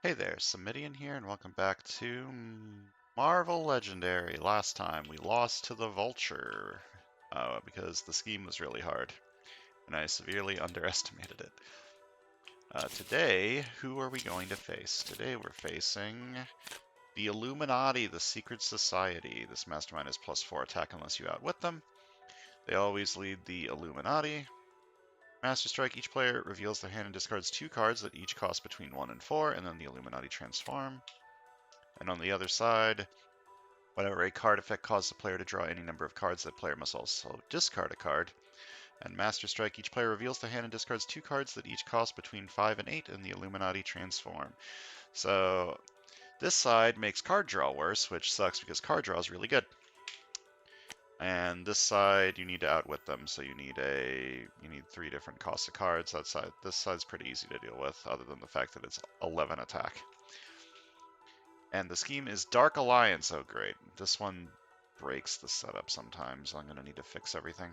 Hey there, Samitian here, and welcome back to Marvel Legendary. Last time we lost to the Vulture because the scheme was really hard, and I severely underestimated it. Today, who are we going to face? Today we're facing the Illuminati, the Secret Society. This mastermind is +4 attack unless you outwit them. They always lead the Illuminati. Master Strike, each player reveals their hand and discards 2 cards that each cost between 1 and 4, and then the Illuminati transform. And on the other side, whenever a card effect causes a player to draw any number of cards, that player must also discard a card. And Master Strike, each player reveals their hand and discards 2 cards that each cost between 5 and 8, and the Illuminati transform. So this side makes card draw worse, which sucks because card draw is really good. And this side, you need to outwit them, so you need 3 different costs of cards. This side's pretty easy to deal with, other than the fact that it's 11 attack. And the scheme is Dark Alliance. Oh, great. This one breaks the setup sometimes. I'm going to need to fix everything.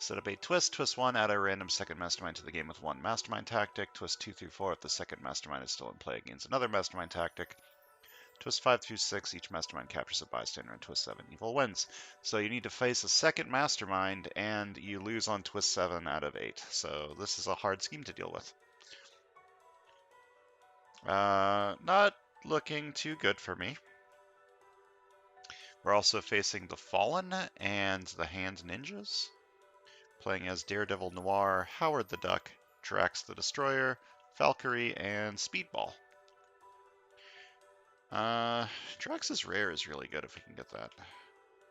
Set up a twist. Twist 1, add a random second mastermind to the game with 1 mastermind tactic. Twist 2 through 4 if the second mastermind is still in play against another mastermind tactic. Twist 5 through 6, each mastermind captures a bystander, and twist 7, evil wins. So you need to face a second mastermind, and you lose on twist 7 out of 8. So this is a hard scheme to deal with. Not looking too good for me. We're also facing the Fallen and the Hand Ninjas, playing as Daredevil Noir, Howard the Duck, Drax the Destroyer, Valkyrie, and Speedball. Drax's Rare is really good if we can get that.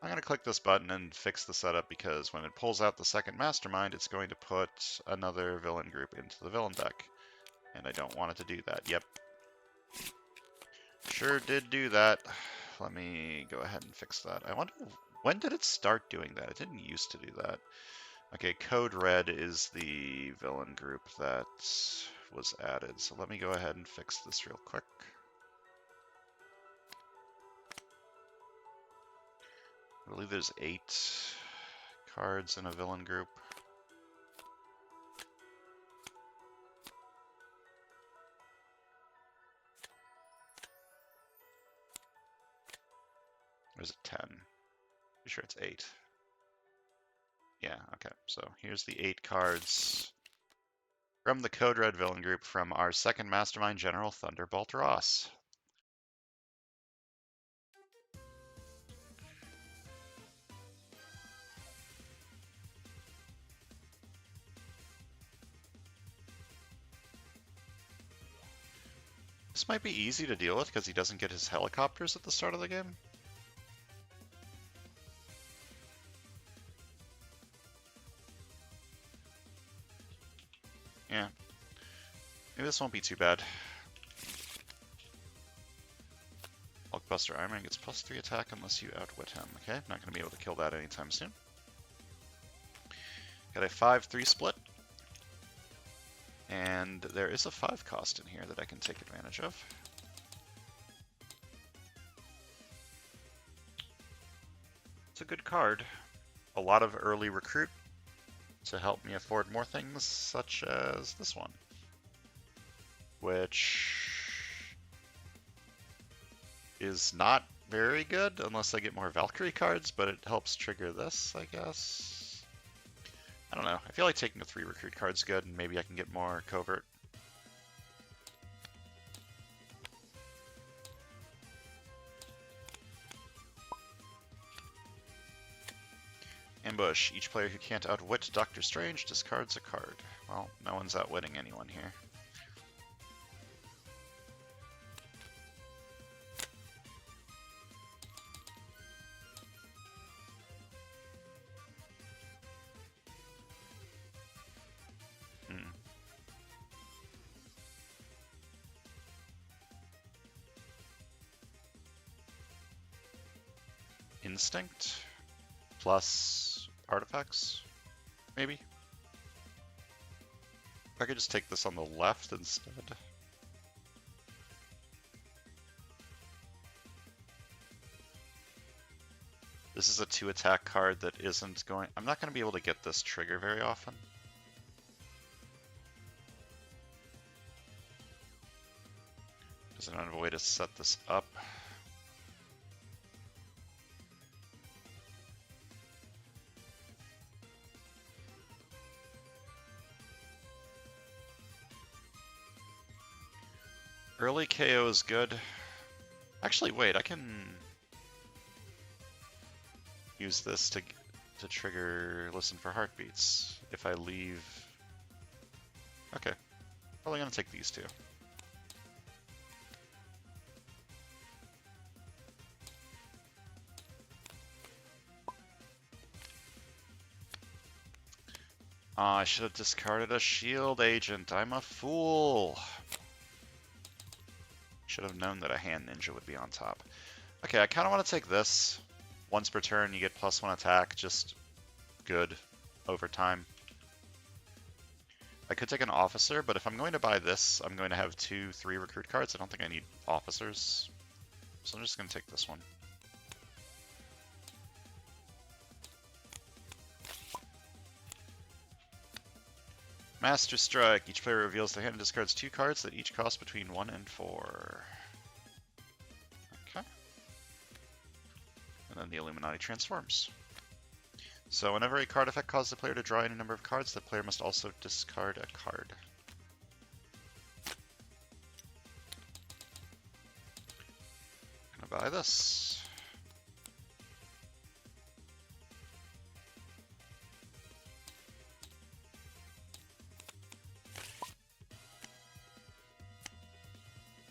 I'm going to click this button and fix the setup because when it pulls out the second mastermind, it's going to put another villain group into the villain deck. And I don't want it to do that. Yep. Sure did do that. Let me go ahead and fix that. I wonder, when did it start doing that? It didn't used to do that. Okay, Code Red is the villain group that was added. So let me go ahead and fix this real quick. I believe there's 8 cards in a villain group. Or is it 10? Pretty sure it's 8. Yeah, okay. So here's the 8 cards from the Code Red villain group from our second mastermind, General Thunderbolt Ross. This might be easy to deal with because he doesn't get his helicopters at the start of the game. Yeah. Maybe this won't be too bad. Hulkbuster Iron Man gets +3 attack unless you outwit him. Okay, not going to be able to kill that anytime soon. Got a 5-3 split. And there is a 5 cost in here that I can take advantage of. It's a good card. A lot of early recruit to help me afford more things, such as this one. Which is not very good unless I get more Valkyrie cards, but it helps trigger this, I guess. I don't know. I feel like taking a 3 recruit card's good, and maybe I can get more covert. Ambush. Each player who can't outwit Doctor Strange discards a card. Well, no one's outwitting anyone here. Instinct plus artifacts, maybe? If I could just take this on the left instead. This is a 2 attack card that isn't going... I'm not going to be able to get this trigger very often. Does anyone have a way to set this up? Early KO is good. Actually, wait, I can use this to trigger listen for heartbeats if I leave. Okay, probably gonna take these two. I should have discarded a shield agent. I'm a fool. Should have known that a hand ninja would be on top. Okay, I kind of want to take this. Once per turn, you get +1 attack. Just good over time. I could take an officer, but if I'm going to buy this, I'm going to have 2-3 recruit cards. I don't think I need officers. So I'm just going to take this one. Master Strike. Each player reveals the hand and discards 2 cards that each cost between 1 and 4. Okay. And then the Illuminati transforms. So whenever a card effect causes the player to draw any number of cards, the player must also discard a card. I'm gonna buy this.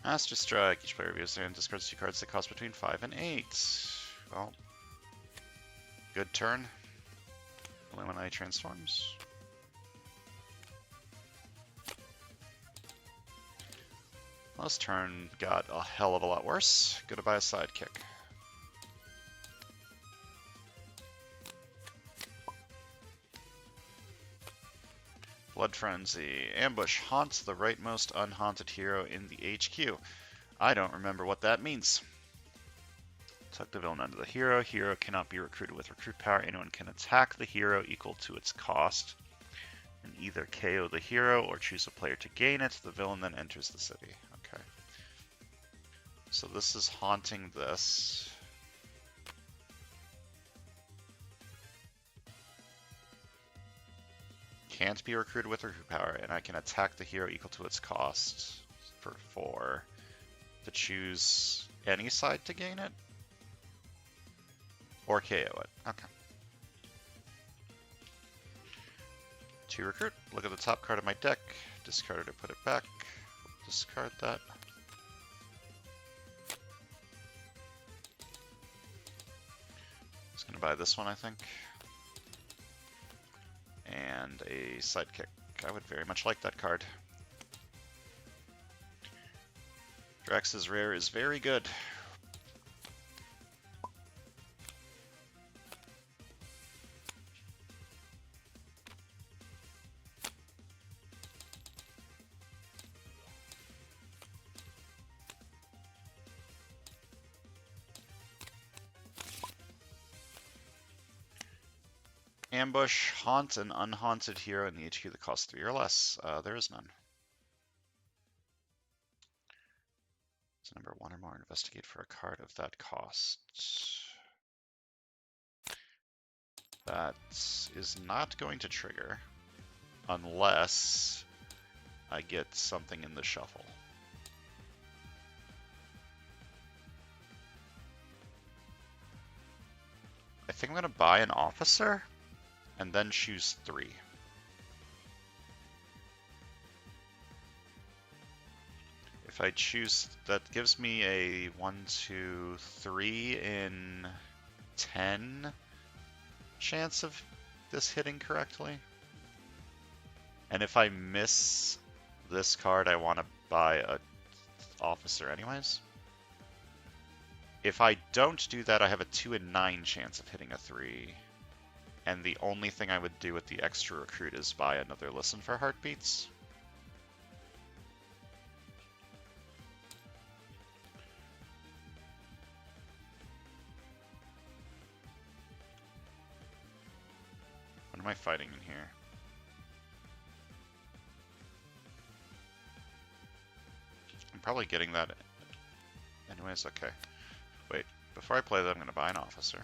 Master Strike. Each player reveals their hand, discards 2 cards that cost between 5 and 8. Well, good turn. Illuminati transforms. Last turn got a hell of a lot worse. Gonna buy a sidekick. Blood Frenzy. Ambush. Haunt the rightmost unhaunted hero in the HQ. I don't remember what that means. Tuck the villain under the hero. Hero cannot be recruited with recruit power. Anyone can attack the hero equal to its cost and either KO the hero or choose a player to gain it. The villain then enters the city. Okay. So this is haunting this. Can't be recruited with recruit power, and I can attack the hero equal to its cost for 4 to choose any side to gain it or KO it. Okay. 2 recruit. Look at the top card of my deck. Discard it or put it back. Discard that. Just gonna buy this one, I think. And a sidekick. I would very much like that card. Drax's rare is very good. Ambush, haunt an unhaunted hero in the HQ that costs 3 or less. There is none. So number 1 or more, investigate for a card of that cost. That is not going to trigger unless I get something in the shuffle. I think I'm going to buy an officer and then choose 3. If I choose, that gives me a 1, 2, 3 in 10 chance of this hitting correctly. And if I miss this card, I want to buy a officer anyways. If I don't do that, I have a 2 in 9 chance of hitting a 3. And the only thing I would do with the extra recruit is buy another listen for heartbeats. What am I fighting in here? I'm probably getting that anyways? Okay. Wait, before I play that, I'm going to buy an officer.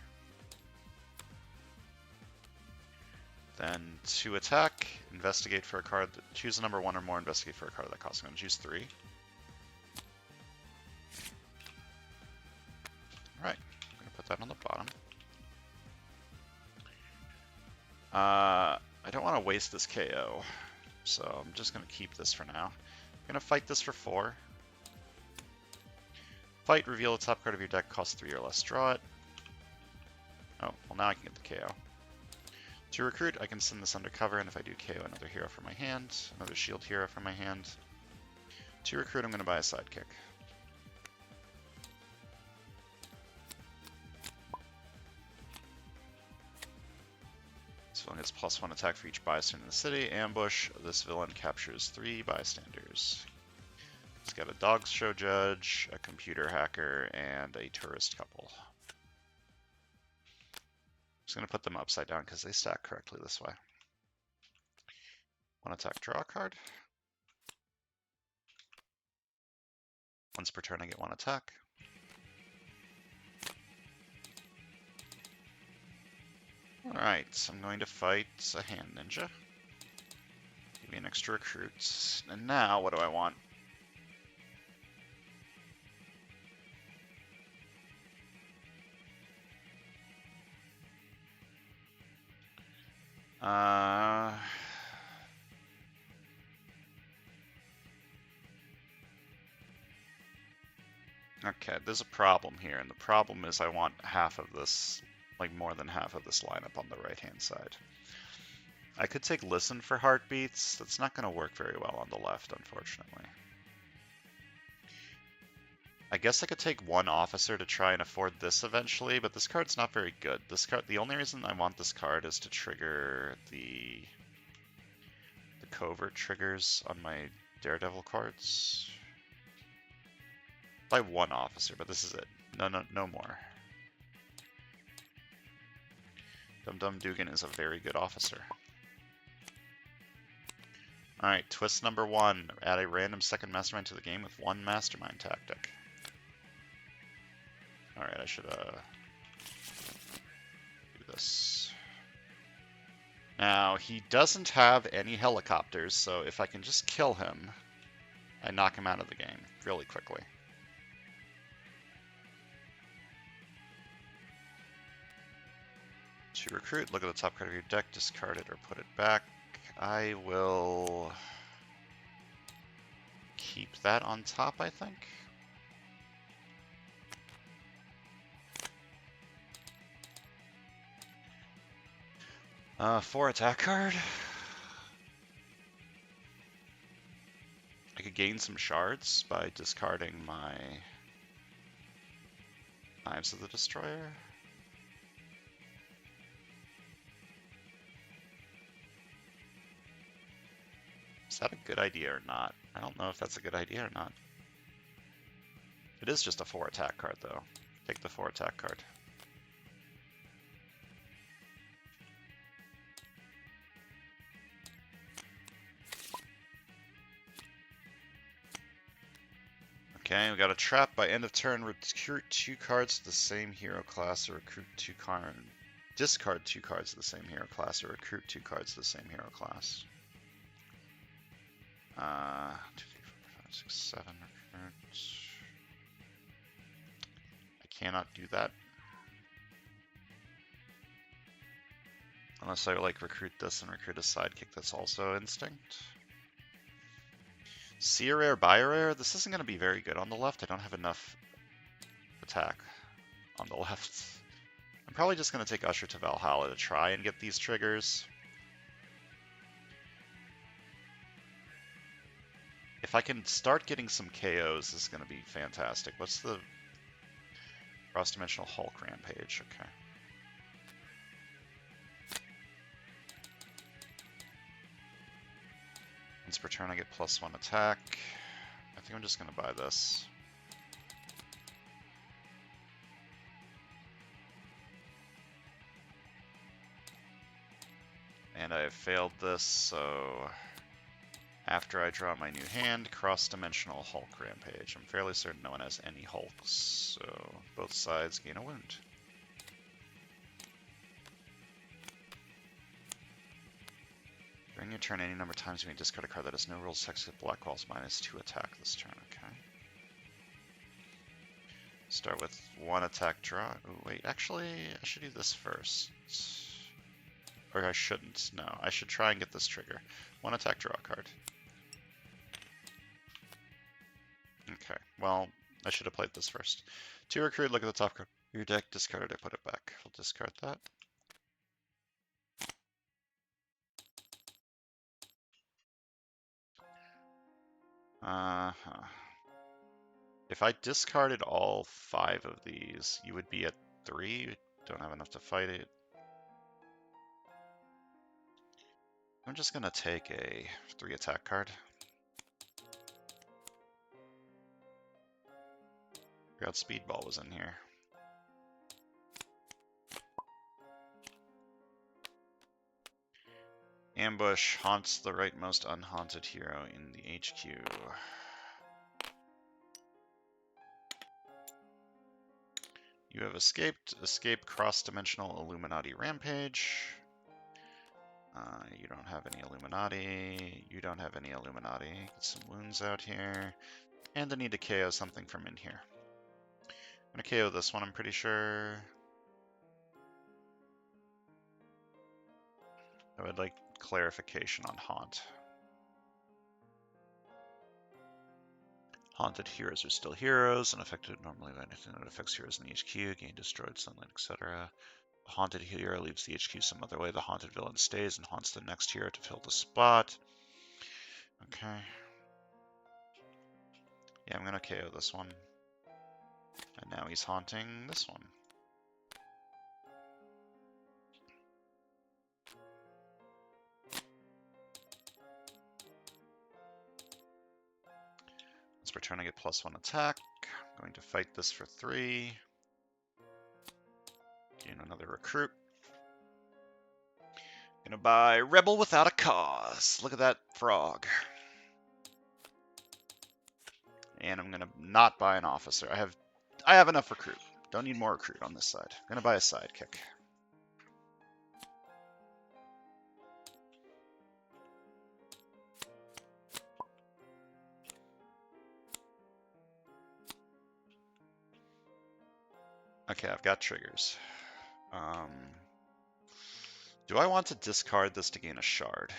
Then to attack, investigate for a card. Choose a number 1 or more, investigate for a card that costs. I'm going to choose 3. Alright, I'm going to put that on the bottom. I don't want to waste this KO, so I'm just going to keep this for now. I'm going to fight this for 4. Fight, reveal the top card of your deck, costs 3 or less, draw it. Oh, well now I can get the KO. To recruit, I can send this undercover, and if I do KO another hero from my hand, another shield hero from my hand. To recruit, I'm going to buy a sidekick. This villain gets +1 attack for each bystander in the city. Ambush, this villain captures 3 bystanders. He's got a dog show judge, a computer hacker, and a tourist couple. I'm just going to put them upside down because they stack correctly this way. 1 attack, draw a card. Once per turn, I get 1 attack. Alright, so I'm going to fight a hand ninja. Give me an extra recruit. And now, what do I want? Okay, there's a problem here, and the problem is I want half of this, like more than half of this lineup on the right-hand side. I could take Listen for Heartbeats. That's not going to work very well on the left, unfortunately. I guess I could take 1 officer to try and afford this eventually, but this card's not very good. This card, the only reason I want this card is to trigger the covert triggers on my Daredevil cards. By 1 officer, but this is it. No more. Dum Dum Dugan is a very good officer. Alright, twist number 1. Add a random second mastermind to the game with 1 mastermind tactic. Alright, I should do this. Now, he doesn't have any helicopters, so if I can just kill him, I knock him out of the game really quickly. To recruit, look at the top card of your deck, discard it or put it back. I will keep that on top, I think. For attack card. I could gain some shards by discarding my Knives of the Destroyer. Is that a good idea or not? I don't know if that's a good idea or not. It is just a 4 attack card though. Take the 4 attack card. Okay, we got a trap. By end of turn, recruit 2 cards to the same hero class, or recruit 2 cards. Discard 2 cards to the same hero class, or recruit 2 cards to the same hero class. 2, 3, 4, 5, 6, 7 recruits. I cannot do that. Unless I like recruit this and recruit a sidekick that's also instinct. See a rare, buy a rare. This isn't going to be very good on the left. I don't have enough attack on the left. I'm probably just going to take Usher to Valhalla to try and get these triggers. If I can start getting some KOs, this is going to be fantastic. What's the cross-dimensional Hulk Rampage? Okay. Once per turn, I get +1 attack. I think I'm just going to buy this. And I have failed this, so After I draw my new hand, cross-dimensional Hulk Rampage. I'm fairly certain no one has any Hulks, so both sides gain a wound. During your turn, any number of times you may discard a card that has no rules text with Black Walls -2 attack this turn, okay? Start with 1 attack draw. Oh, wait, actually, I should do this first. Or I shouldn't, no. I should try and get this trigger. 1 attack draw card. Okay, well, I should have played this first. 2 recruit, look at the top card. Your deck, discard it, I put it back. We'll discard that. If I discarded all 5 of these, you would be at 3. You don't have enough to fight it. I'm just gonna take a 3 attack card. Forgot Speedball was in here. Ambush haunts the rightmost unhaunted hero in the HQ. You have escaped. Escape cross-dimensional Illuminati Rampage. You don't have any Illuminati. You don't have any Illuminati. Get some wounds out here. And I need to KO something from in here. I'm going to KO this one, I'm pretty sure. I would like clarification on Haunt. Haunted heroes are still heroes, unaffected normally by anything that affects heroes in the HQ, gain destroyed, sunlight, etc. The haunted hero leaves the HQ some other way. The haunted villain stays and haunts the next hero to fill the spot. Okay. Yeah, I'm going to KO this one. And now he's haunting this one. This return I get +1 attack. I'm going to fight this for 3. Gain another recruit. Gonna buy Rebel Without a Cause. Look at that frog. And I'm gonna not buy an officer. I have enough recruit. Don't need more recruit on this side. I'm gonna buy a sidekick. Okay, I've got triggers. Do I want to discard this to gain a shard?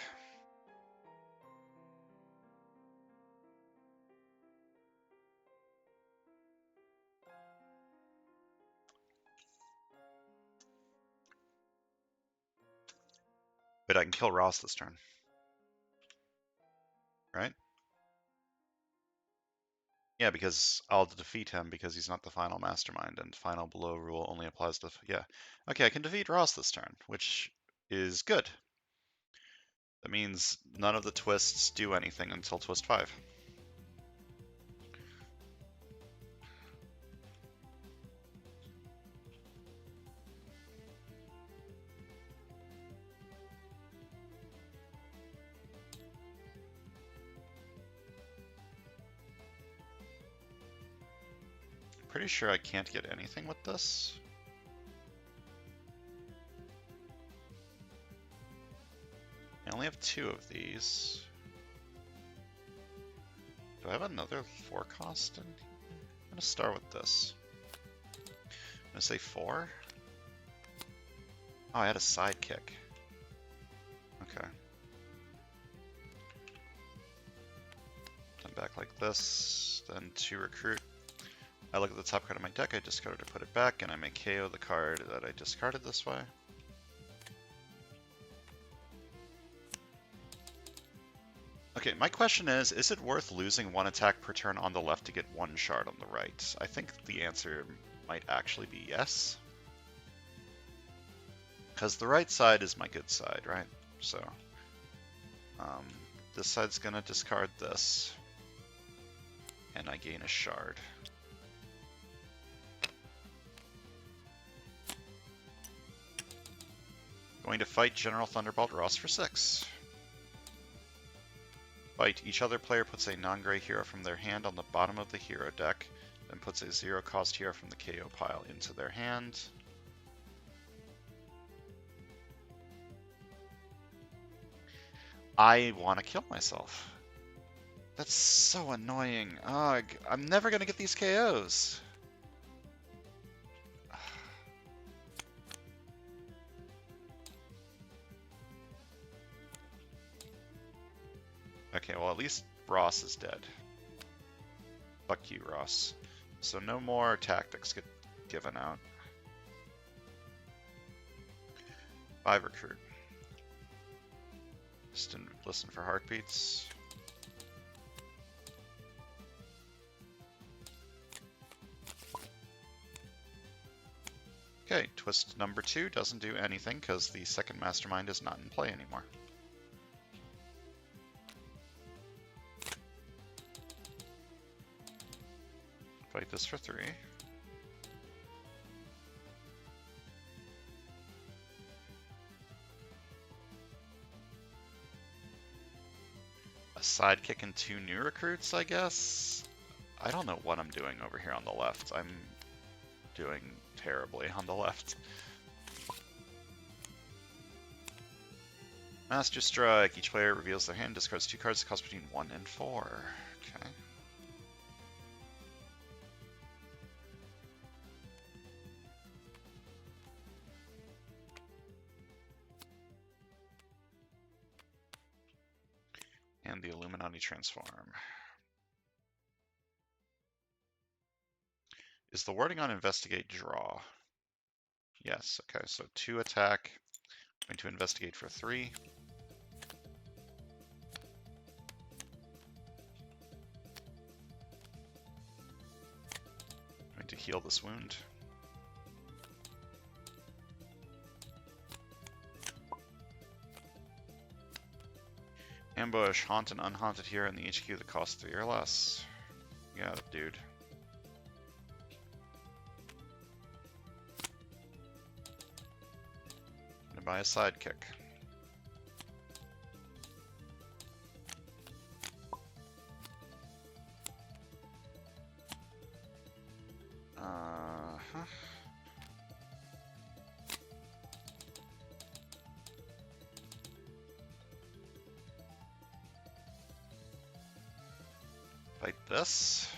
But I can kill Ross this turn. Right? Yeah, because I'll defeat him because he's not the final mastermind, and final below rule only applies to... Yeah. Okay, I can defeat Ross this turn, which is good. That means none of the twists do anything until twist 5. Pretty sure I can't get anything with this. I only have 2 of these. Do I have another 4 cost? I'm gonna start with this. I'm gonna say 4. Oh, I had a sidekick. Okay. Then back like this, then 2 recruit. I look at the top card of my deck, I discard it or put it back, and I may KO the card that I discarded this way. Okay, my question is it worth losing 1 attack per turn on the left to get 1 shard on the right? I think the answer might actually be yes. Because the right side is my good side, right? So, this side's gonna discard this, and I gain a shard. Going to fight General Thunderbolt Ross for 6. Fight. Each other player puts a non-gray hero from their hand on the bottom of the hero deck, then puts a 0-cost hero from the KO pile into their hand. I want to kill myself. That's so annoying. Ugh, I'm never going to get these KOs. Okay, well at least Ross is dead. Fuck you, Ross. So no more tactics get given out. 5 recruit. Just didn't listen for heartbeats. Okay, twist number 2 doesn't do anything because the second mastermind is not in play anymore. Fight this for 3. A sidekick and 2 new recruits, I guess? I don't know what I'm doing over here on the left. I'm doing terribly on the left. Master Strike. Each player reveals their hand, discards 2 cards that cost between 1 and 4. Okay. And the Illuminati transform. Is the wording on investigate draw? Yes, okay, so 2 attack. I'm going to investigate for 3. I'm going to heal this wound. Ambush, haunt and unhaunted here in the HQ that costs 3 or less. You got it, dude. I'm gonna buy a sidekick. Fight this.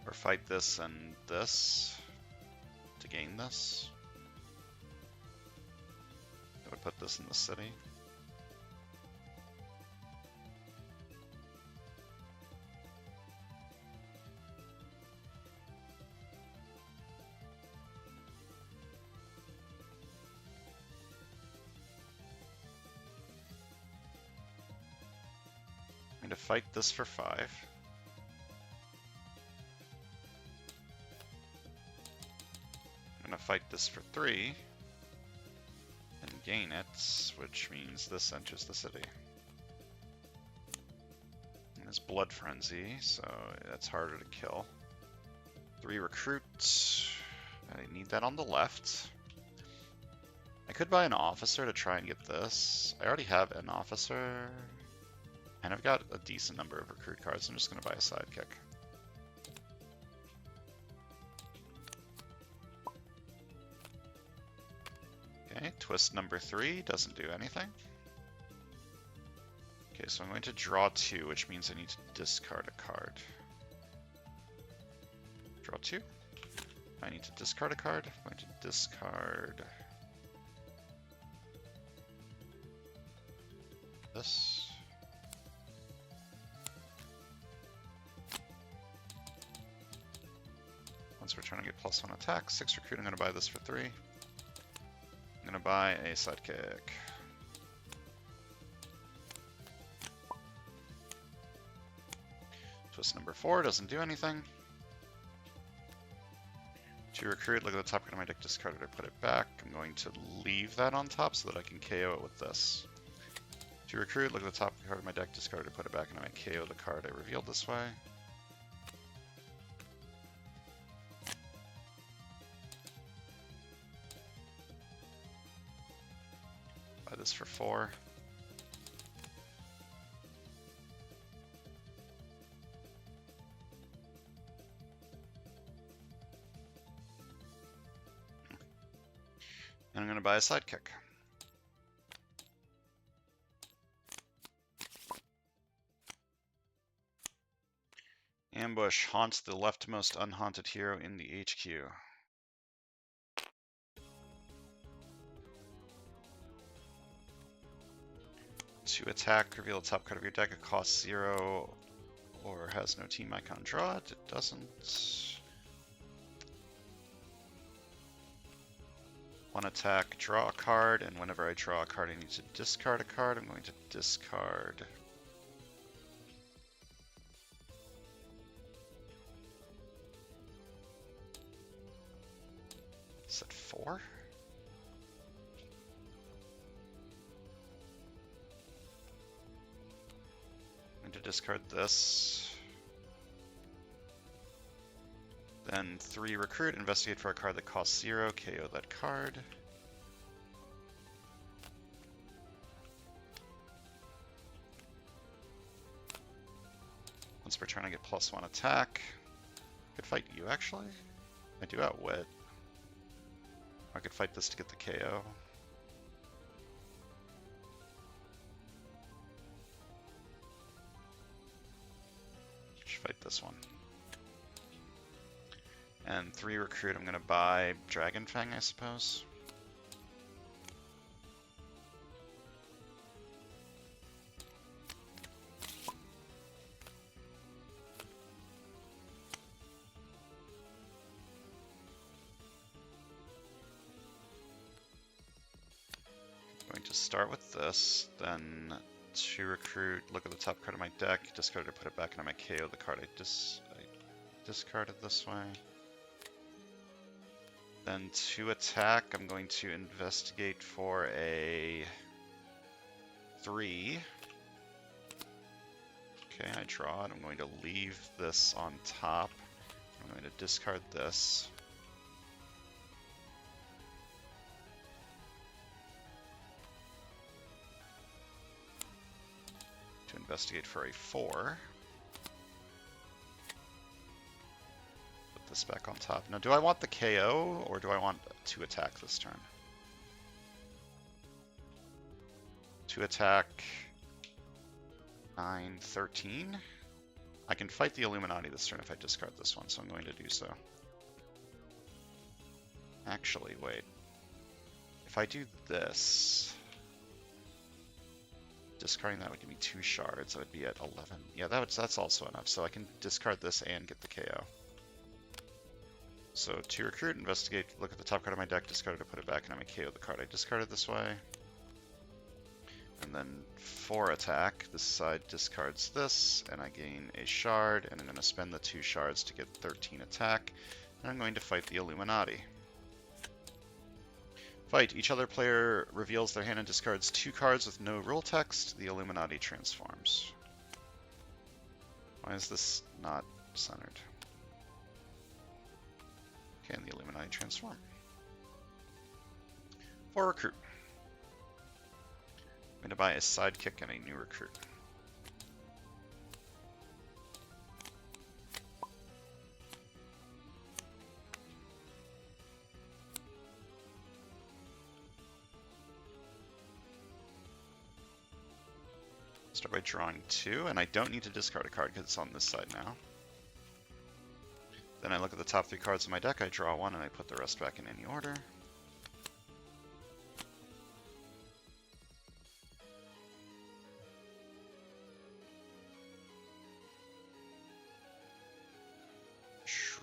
Or fight this and this to gain this. I would put this in the city. To fight this for 5. I'm gonna fight this for 3 and gain it, which means this enters the city. And it's Blood Frenzy, so that's harder to kill. 3 recruits. I need that on the left. I could buy an officer to try and get this. I already have an officer. And I've got a decent number of recruit cards. I'm just going to buy a sidekick. Okay, twist number 3 doesn't do anything. Okay, so I'm going to draw 2, which means I need to discard a card. Draw 2. I need to discard a card. I'm going to discard this. We're trying to get +1 attack. 6 recruit. I'm going to buy this for 3. I'm going to buy a sidekick. Twist number 4 doesn't do anything. 2 recruit. Look at the top card of my deck. Discarded. I put it back. I'm going to leave that on top so that I can KO it with this. 2 recruit. Look at the top card of my deck. Discarded. I put it back, and I might KO the card I revealed this way. this for 4. And I'm going to buy a sidekick. Ambush haunts the leftmost unhaunted hero in the HQ. To attack, reveal the top card of your deck. It costs 0 or has no team icon. Draw it. It doesn't. One attack, draw a card, and whenever I draw a card, I need to discard a card. I'm going to discard. Is that 4? I'm going to discard this. Then 3 recruit, investigate for a card that costs 0, KO that card. Once per turn I get +1 attack. I could fight you actually. I do outwit. I could fight this to get the KO. Should fight this one. And 3 recruit, I'm gonna buy Dragon Fang, I suppose. I'm going to start with this, then 2 recruit, look at the top card of my deck, discard it, put it back, and I might KO the card I discarded this way. Then 2 attack, I'm going to investigate for a 3. Okay, I draw it. I'm going to leave this on top. I'm going to discard this. To investigate for a 4. This back on top. Now, do I want the KO or do I want to attack this turn? To attack 9, 13. I can fight the Illuminati this turn if I discard this one, so I'm going to do so. Actually, wait. If I do this, discarding that would give me 2 shards. I would be at 11. Yeah, that's also enough. So I can discard this and get the KO. So to recruit, investigate, look at the top card of my deck, discard it to put it back, and I'm going to KO the card I discarded this way. And then 4 attack, this side discards this, and I gain a shard, and I'm going to spend the 2 shards to get 13 attack, and I'm going to fight the Illuminati. Fight. Each other player reveals their hand and discards 2 cards with no rule text. The Illuminati transforms. Why is this not centered? Can the Illuminati transform? For recruit. I'm going to buy a sidekick and a new recruit. Start by drawing 2, and I don't need to discard a card because it's on this side now. Then I look at the top 3 cards of my deck, I draw 1, and I put the rest back in any order.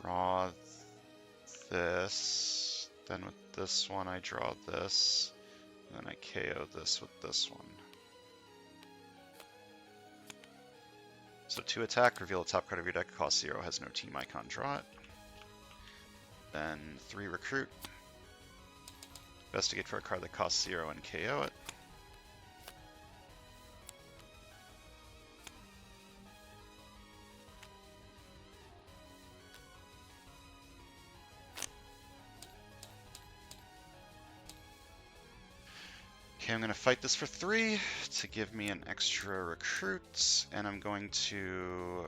Draw this, then with this one I draw this, and then I KO this with this one. So to attack, reveal the top card of your deck, cost 0, has no team icon, draw it. Then 3 recruit. Investigate for a card that costs 0 and KO it. Okay, I'm going to fight this for 3 to give me an extra recruit, and I'm going to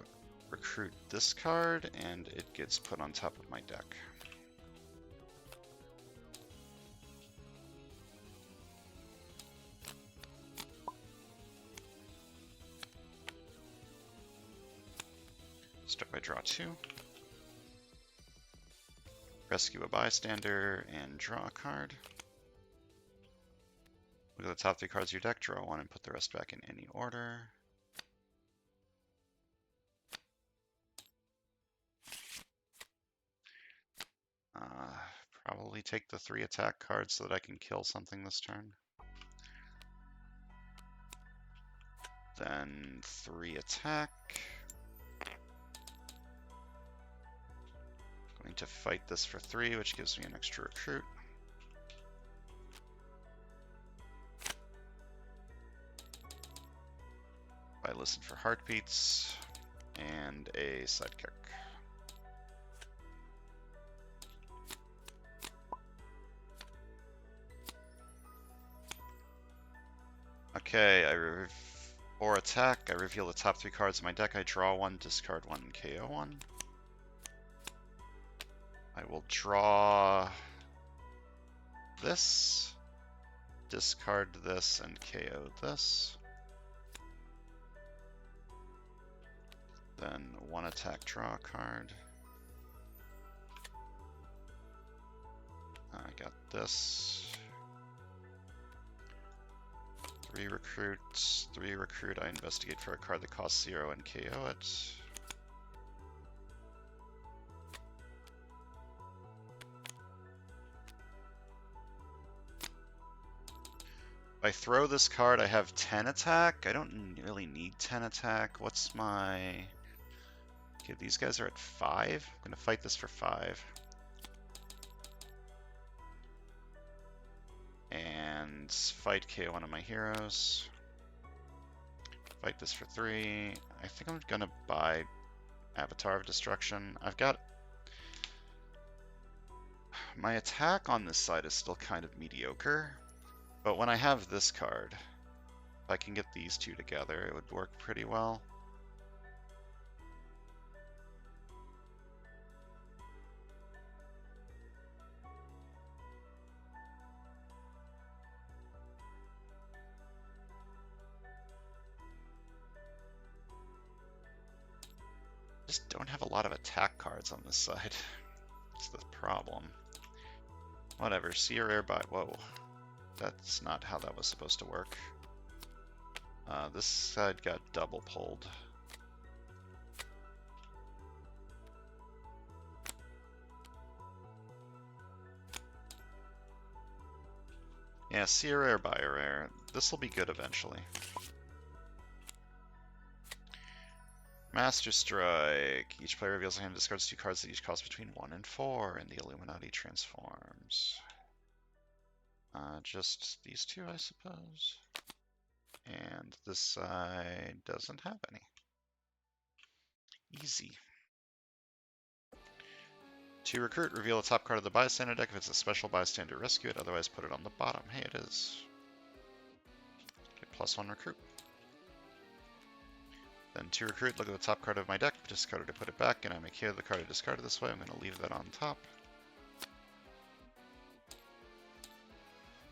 recruit this card, and it gets put on top of my deck. Start by draw 2. Rescue a bystander and draw a card. Look at the top 3 cards of your deck, draw 1 and put the rest back in any order. Probably take the 3 attack cards so that I can kill something this turn. Then 3 attack. Going to fight this for 3, which gives me an extra recruit. I listen for heartbeats and a sidekick. Okay, or attack. I reveal the top 3 cards of my deck. I draw 1, discard 1, and KO 1. I will draw this, discard this, and KO this. Then 1 attack, draw a card. I got this. 3 recruits, 3 recruit. I investigate for a card that costs 0 and KO it. If I throw this card, I have 10 attack. I don't really need 10 attack. What's my... Okay, these guys are at 5. I'm going to fight this for 5. And fight KO one of my heroes. Fight this for 3. I think I'm going to buy Avatar of Destruction. I've got... My attack on this side is still kind of mediocre. But when I have this card, if I can get these 2 together, it would work pretty well. Just don't have a lot of attack cards on this side. That's the problem. Whatever, see a rare buy. Whoa. That's not how that was supposed to work. This side got double pulled. Yeah, see a rare, buy a rare. This will be good eventually. Master Strike. Each player reveals a hand and discards 2 cards that each cost between 1 and 4, and the Illuminati transforms. Just these 2, I suppose. And this side doesn't have any. Easy. 2 recruit, reveal the top card of the bystander deck. If it's a special bystander, rescue it. Otherwise, put it on the bottom. Hey, it is. Okay, +1 recruit. Then 2 recruit, look at the top card of my deck. Discard it to put it back, and I make here the card I discarded this way. I'm going to leave that on top.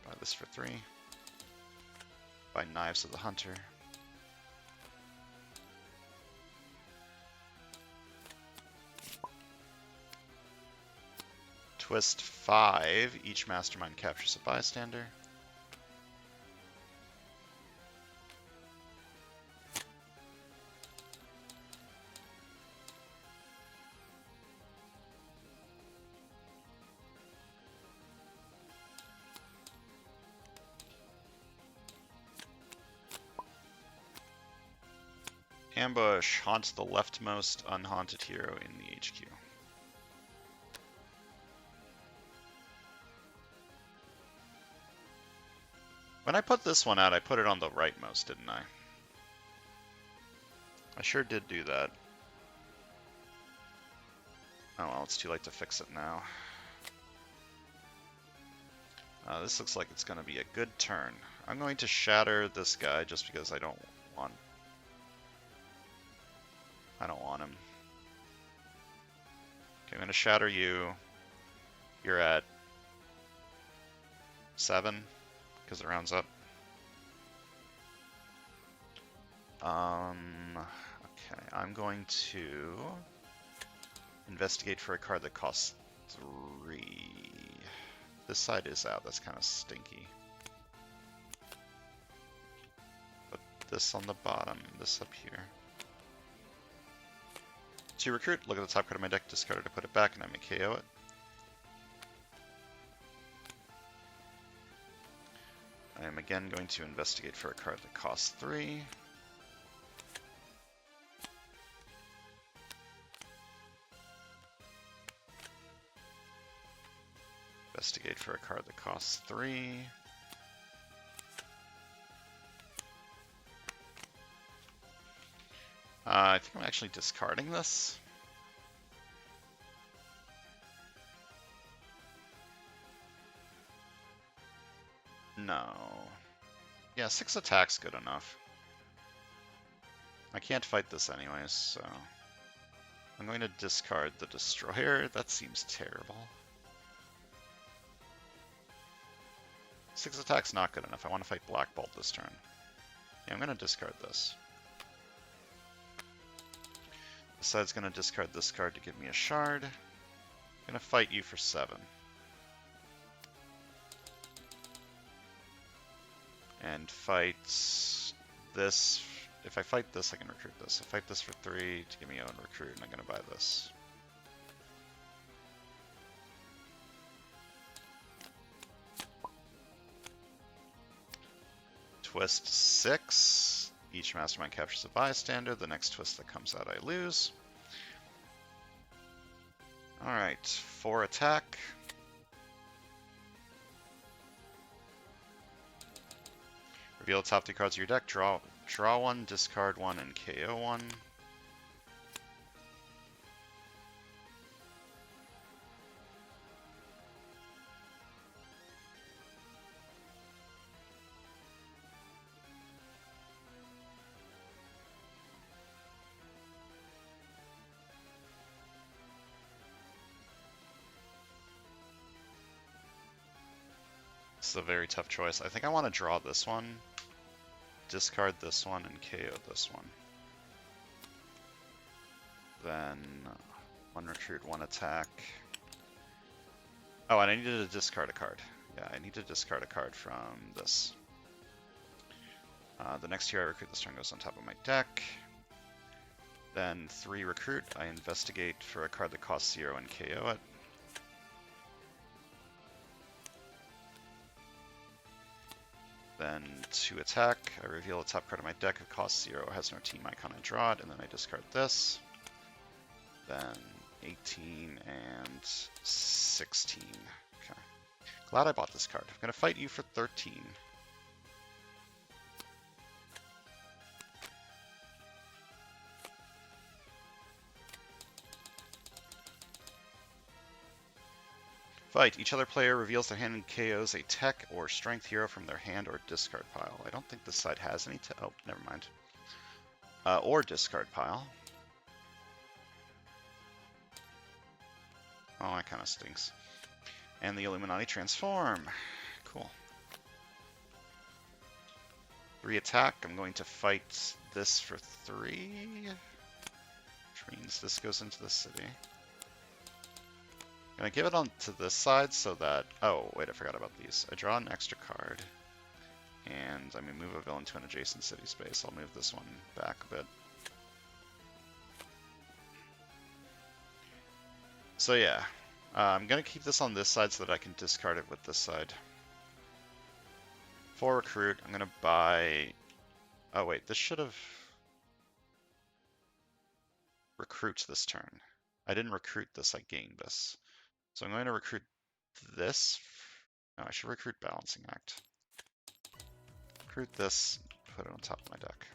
Buy this for 3. Buy Knives of the Hunter. Twist 5. Each mastermind captures a bystander. Ambush. Haunt the leftmost unhaunted hero in the HQ. When I put this one out, I put it on the rightmost, didn't I? I sure did do that. Oh well, it's too late to fix it now. This looks like it's going to be a good turn. I'm going to shatter this guy just because I don't want him. Okay, I'm going to shatter you. You're at 7 because it rounds up. Okay, I'm going to investigate for a card that costs 3. This side is out. That's kind of stinky. Put this on the bottom, this up here. So you recruit, look at the top card of my deck, discard it to put it back, and I may KO it. I am again going to investigate for a card that costs 3. Investigate for a card that costs 3. I think I'm actually discarding this. No. Yeah, 6 attack's good enough. I can't fight this anyways, so... I'm going to discard the Destroyer. That seems terrible. 6 attack's not good enough. I want to fight Black Bolt this turn. Yeah, I'm going to discard this. This side's going to discard this card to give me a shard. I'm going to fight you for 7. And fight this. If I fight this, I can recruit this. I fight this for 3 to give me own recruit, and I'm going to buy this. Twist 6. Each mastermind captures a bystander. The next twist that comes out, I lose. Alright, 4 attack. Reveal the top 3 cards of your deck. Draw 1, discard 1, and KO 1. This is a very tough choice. I think I want to draw this one, discard this one, and KO this one. Then 1 recruit, 1 attack. Oh, and I needed to discard a card. Yeah, I need to discard a card from this. The next tier I recruit this turn goes on top of my deck. Then 3 recruit, I investigate for a card that costs 0 and KO it. Then 2 attack, I reveal the top card of my deck, it costs 0, has no team icon, I draw it, and then I discard this. Then 18 and 16. Okay. Glad I bought this card. I'm going to fight you for 13. Fight. Each other player reveals their hand and KOs a tech or strength hero from their hand or discard pile. I don't think this side has any oh, never mind. Or discard pile. Oh, that kind of stinks. And the Illuminati transform. Cool. 3 attack. I'm going to fight this for 3. Which means this goes into the city. I'm going to give it on to this side so that... Oh, wait, I forgot about these. I draw an extra card. And I'm going to move a villain to an adjacent city space. I'll move this one back a bit. So yeah, I'm going to keep this on this side so that I can discard it with this side. For recruit, I'm going to buy... Oh wait, this should have... Recruit this turn. I didn't recruit this, I gained this. So I'm going to recruit this. No, I should recruit Balancing Act. Recruit this, put it on top of my deck.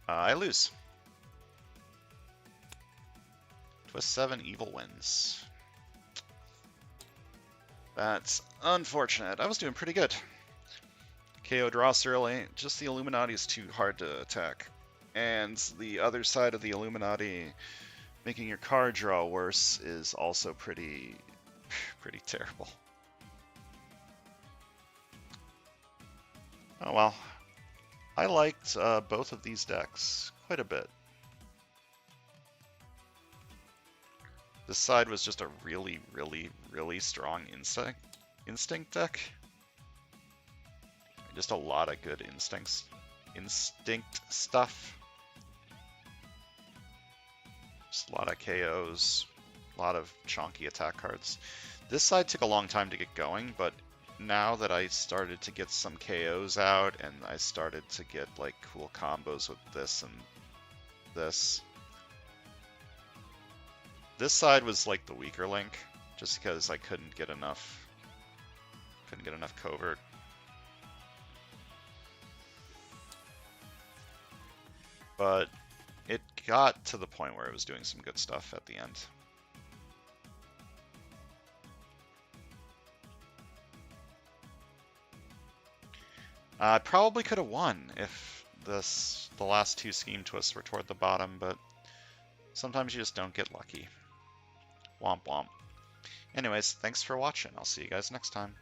I lose. Twist 7, evil wins. That's unfortunate. I was doing pretty good. KO'd Ross early. Just the Illuminati is too hard to attack. And the other side of the Illuminati making your card draw worse is also pretty terrible. Oh well. I liked both of these decks quite a bit. This side was just a really, really, really strong instinct deck. Just a lot of good instinct stuff. Just a lot of KOs, a lot of chonky attack cards. This side took a long time to get going, but now that I started to get some KOs out and I started to get like cool combos with this and this, this side was like the weaker link, just because I couldn't get enough covert. But it got to the point where it was doing some good stuff at the end. I probably could have won if the last two scheme twists were toward the bottom, but sometimes you just don't get lucky. Womp womp. Anyways, thanks for watching. I'll see you guys next time.